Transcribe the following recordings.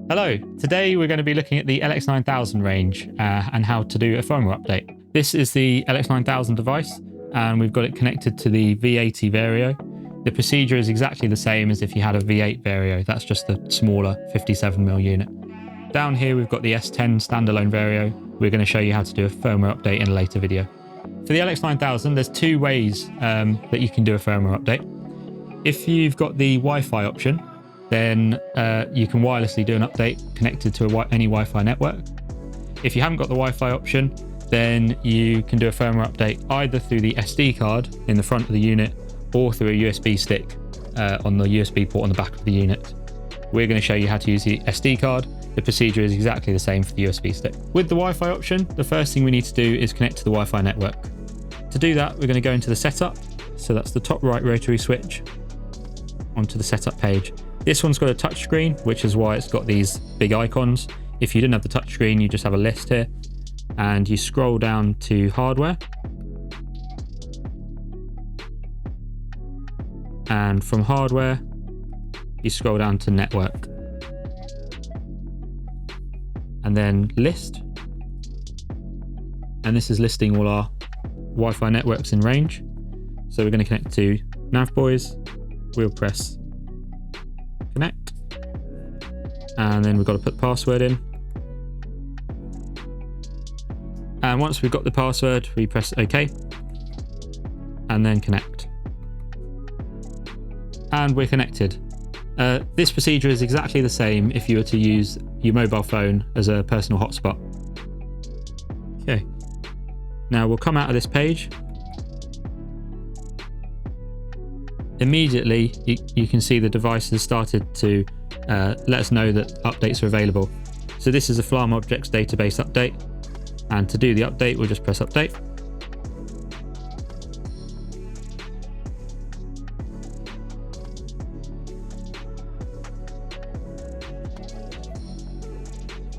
Hello, today we're going to be looking at the LX9000 range and how to do a firmware update. This is the LX9000 device and we've got it connected to the V80 Vario. The procedure is exactly the same as if you had a V8 Vario, that's just a smaller 57mm unit. Down here we've got the S10 standalone Vario. We're going to show you how to do a firmware update in a later video. For the LX9000 there's two ways that you can do a firmware update. If you've got the Wi-Fi option, then you can wirelessly do an update connected to any Wi-Fi network. If you haven't got the Wi-Fi option, then you can do a firmware update either through the SD card in the front of the unit or through a USB stick on the USB port on the back of the unit. We're going to show you how to use the SD card. The procedure is exactly the same for the USB stick. With the Wi-Fi option, the first thing we need to do is connect to the Wi-Fi network. To do that, we're going to go into the setup. So that's the top right rotary switch onto the setup page. This one's got a touch screen, which is why it's got these big icons. If you didn't have the touch screen, you just have a list here and you scroll down to hardware. And from hardware, you scroll down to network. And then list. And this is listing all our Wi-Fi networks in range. So we're going to connect to Navboys. We'll press connect, and then we've got to put password in, and once we've got the password we press OK and then connect, and we're connected. This procedure is exactly the same if you were to use your mobile phone as a personal hotspot. Okay, now we'll come out of this page. Immediately you can see the device has started to let us know that updates are available. So this is a Flam Objects database update, and to do the update we'll just press update.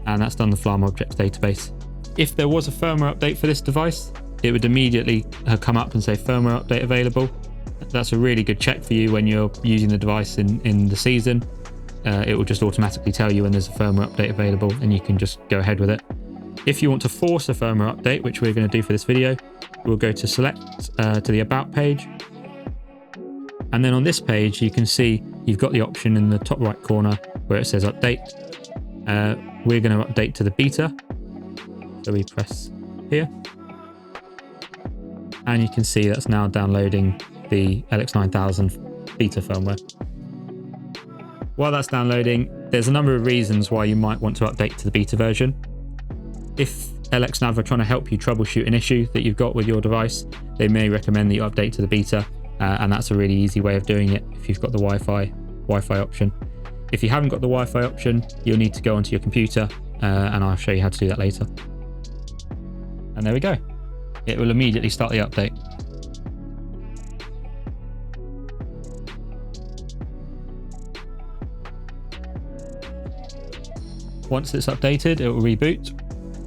And that's done the Flam Objects database. If there was a firmware update for this device, it would immediately come up and say firmware update available. That's a really good check for you when you're using the device in the season. It will just automatically tell you when there's a firmware update available and you can just go ahead with it. If you want to force a firmware update, which we're going to do for this video, we'll go to select to the about page. And then on this page, you can see you've got the option in the top right corner where it says update. We're going to update to the beta. So we press here. And you can see that's now downloading the LX9000 beta firmware. While that's downloading, there's a number of reasons why you might want to update to the beta version. If LXNav are trying to help you troubleshoot an issue that you've got with your device, they may recommend that you update to the beta, and that's a really easy way of doing it if you've got the Wi-Fi option. If you haven't got the Wi-Fi option, you'll need to go onto your computer, and I'll show you how to do that later. And there we go. It will immediately start the update. Once it's updated, it will reboot.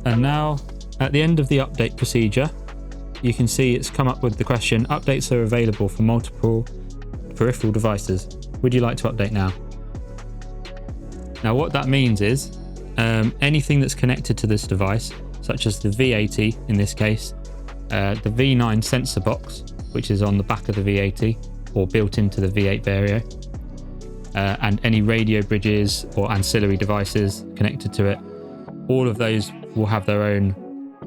And now, at the end of the update procedure, you can see it's come up with the question, updates are available for multiple peripheral devices. Would you like to update now? Now what that means is, anything that's connected to this device, such as the V80 in this case, the V9 sensor box, which is on the back of the V80 or built into the V8 Vario, and any radio bridges or ancillary devices connected to it, all of those will have their own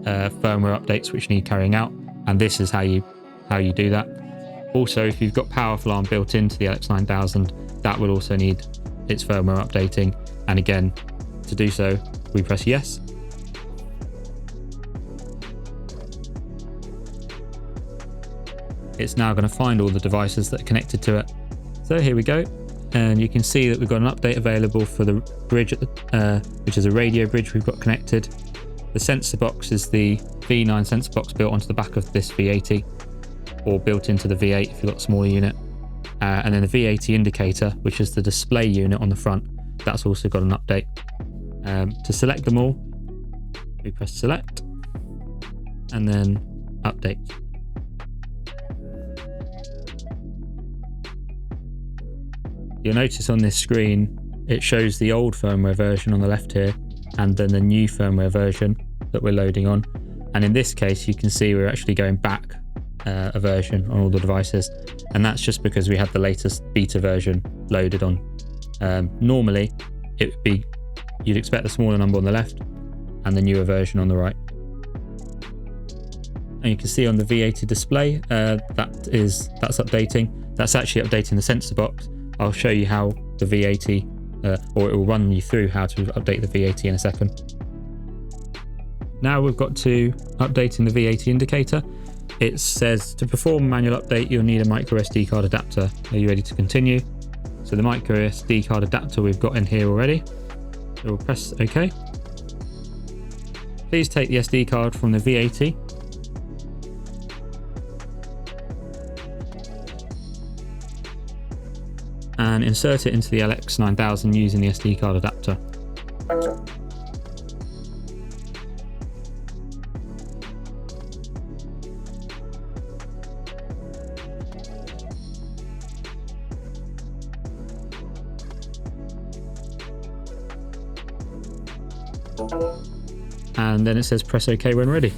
firmware updates which need carrying out, and this is how you do that. Also, if you've got PowerFlam built into the LX9000, that will also need its firmware updating, and again, to do so we press yes. It's now going to find all the devices that are connected to it. So here we go. And you can see that we've got an update available for the bridge, which is a radio bridge we've got connected. The sensor box is the V9 sensor box built onto the back of this V80, or built into the V8 if you've got a smaller unit. And then the V80 indicator, which is the display unit on the front, that's also got an update. To select them all, we press select, and then update. You'll notice on this screen it shows the old firmware version on the left here, and then the new firmware version that we're loading on. And in this case, you can see we're actually going back a version on all the devices, and that's just because we had the latest beta version loaded on. Normally, it would be, you'd expect the smaller number on the left and the newer version on the right. And you can see on the V80 display, that's updating. That's actually updating the sensor box. I'll show you how the V80, or it will run you through how to update the V80 in a second. Now we've got to updating the V80 indicator. It says to perform a manual update, you'll need a micro SD card adapter. Are you ready to continue? So the micro SD card adapter we've got in here already. So we'll press OK. Please take the SD card from the V80. And insert it into the LX9000 using the SD card adapter. And then it says press OK when ready.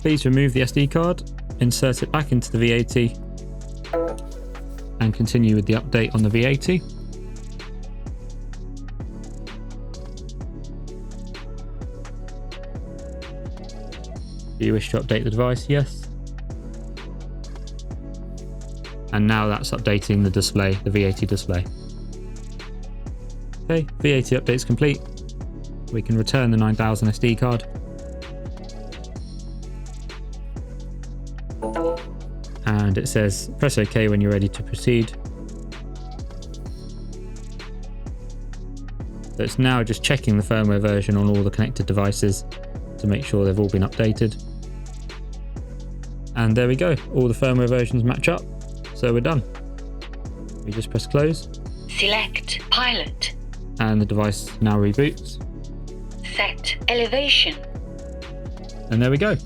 Please remove the SD card, insert it back into the V80, and continue with the update on the V80. Do you wish to update the device? Yes. And now that's updating the display, the V80 display. Okay, V80 update's complete. We can return the 9000 SD card. And it says press OK when you're ready to proceed. So it's now just checking the firmware version on all the connected devices to make sure they've all been updated. And there we go, all the firmware versions match up, so we're done. We just press close. Select pilot. And the device now reboots. Set elevation. And there we go.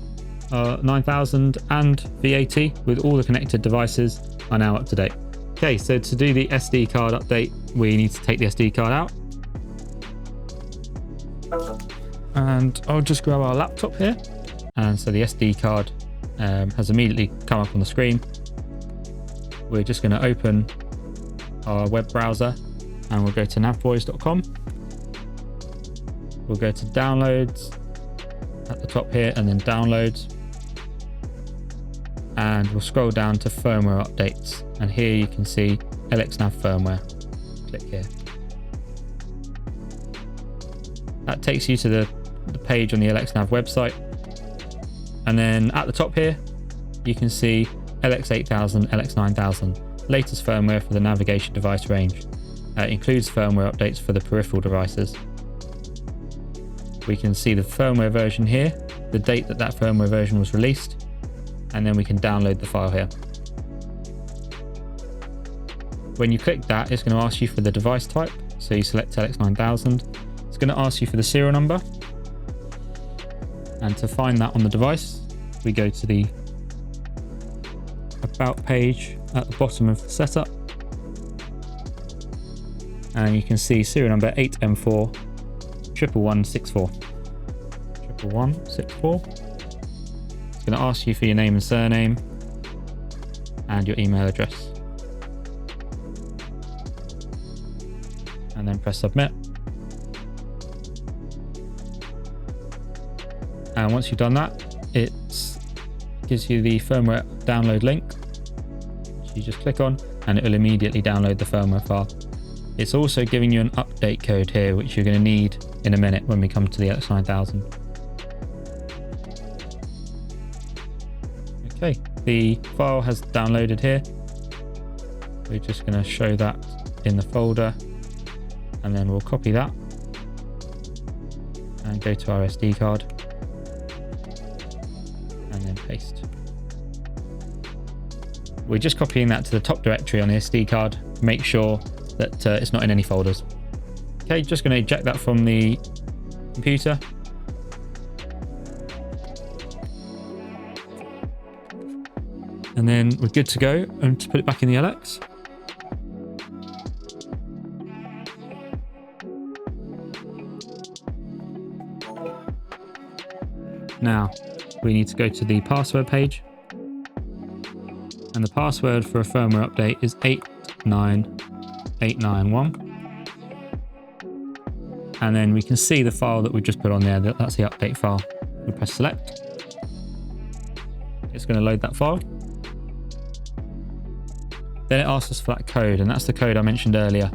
Our 9000 and V80 with all the connected devices are now up to date. Okay, so to do the SD card update, we need to take the SD card out. And I'll just grab our laptop here. And so the SD card has immediately come up on the screen. We're just going to open our web browser and we'll go to navboys.com. We'll go to downloads at the top here and then downloads. And we'll scroll down to firmware updates. And here you can see LXNav firmware. Click here. That takes you to the page on the LXNav website. And then at the top here, you can see LX8000, LX9000, latest firmware for the navigation device range. It includes firmware updates for the peripheral devices. We can see the firmware version here, the date that that firmware version was released, and then we can download the file here. When you click that, it's going to ask you for the device type, so you select LX9000. It's going to ask you for the serial number, and to find that on the device, we go to the About page at the bottom of the setup, and you can see serial number 8M4 11164. 11164. It's going to ask you for your name and surname and your email address, and then press submit. And once you've done that, it gives you the firmware download link, which you just click on, and it will immediately download the firmware file. It's also giving you an update code here, which you're going to need in a minute when we come to the LX9000. Okay, the file has downloaded here. We're just going to show that in the folder, and then we'll copy that and go to our SD card and then paste. We're just copying that to the top directory on the SD card. Make sure that it's not in any folders. Okay, just going to eject that from the computer. And And then we're good to go and to put it back in the LX. Now we need to go to the password page. And the password for a firmware update is 89891. And then we can see the file that we just put on there. That's the update file. We press select. It's going to load that file. Then it asks us for that code, and that's the code I mentioned earlier.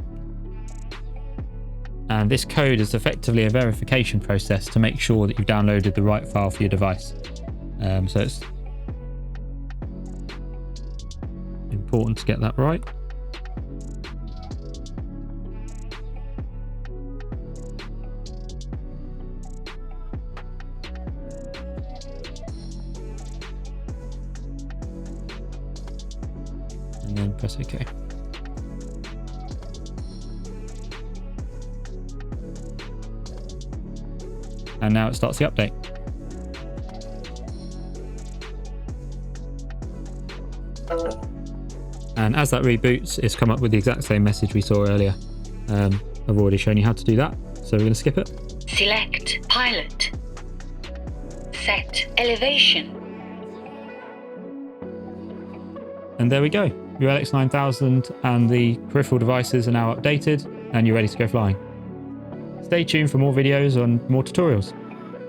And this code is effectively a verification process to make sure that you've downloaded the right file for your device. So it's important to get that right. And then press OK. And now it starts the update. And as that reboots, it's come up with the exact same message we saw earlier. I've already shown you how to do that, so we're going to skip it. Select pilot. Set elevation. And there we go. Your LX9000 and the peripheral devices are now updated, and you're ready to go flying. Stay tuned for more videos and more tutorials.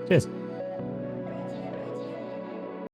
Cheers.